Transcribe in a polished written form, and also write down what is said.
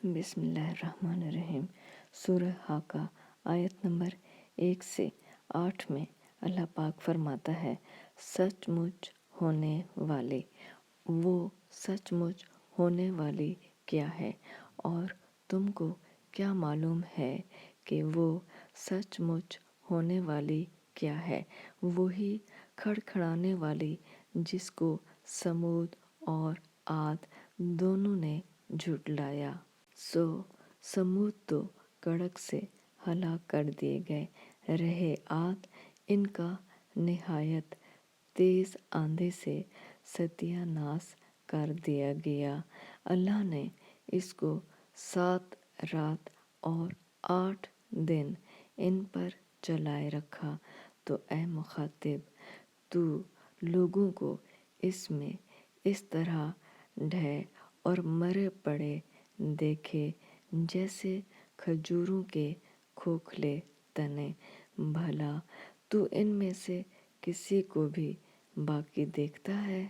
بسم اللہ الرحمن الرحیم۔ سورہ حاقہ آیت نمبر 1 سے 8 میں اللہ پاک فرماتا ہے، سچ مچ ہونے والے۔ وہ سچ مچ ہونے والی کیا ہے؟ اور تم کو کیا معلوم ہے کہ وہ سچ مچ ہونے والی کیا ہے؟ وہی کھڑکھڑانے والی جس کو سمود اور عاد دونوں نے جھٹلایا۔ سو سمود تو کڑک سے ہلاک کر دیے گئے، رہے عاد ان کا نہایت تیز آندھی سے ستیہ ناش کر دیا گیا۔ اللہ نے اس کو 7 رات اور 8 دن ان پر چلائے رکھا۔ تو اے مخاطب، تو لوگوں کو اس میں اس طرح ڈھے اور مرے پڑے دیکھے جیسے کھجوروں کے کھوکھلے تنے۔ بھلا تو ان میں سے کسی کو بھی باقی دیکھتا ہے؟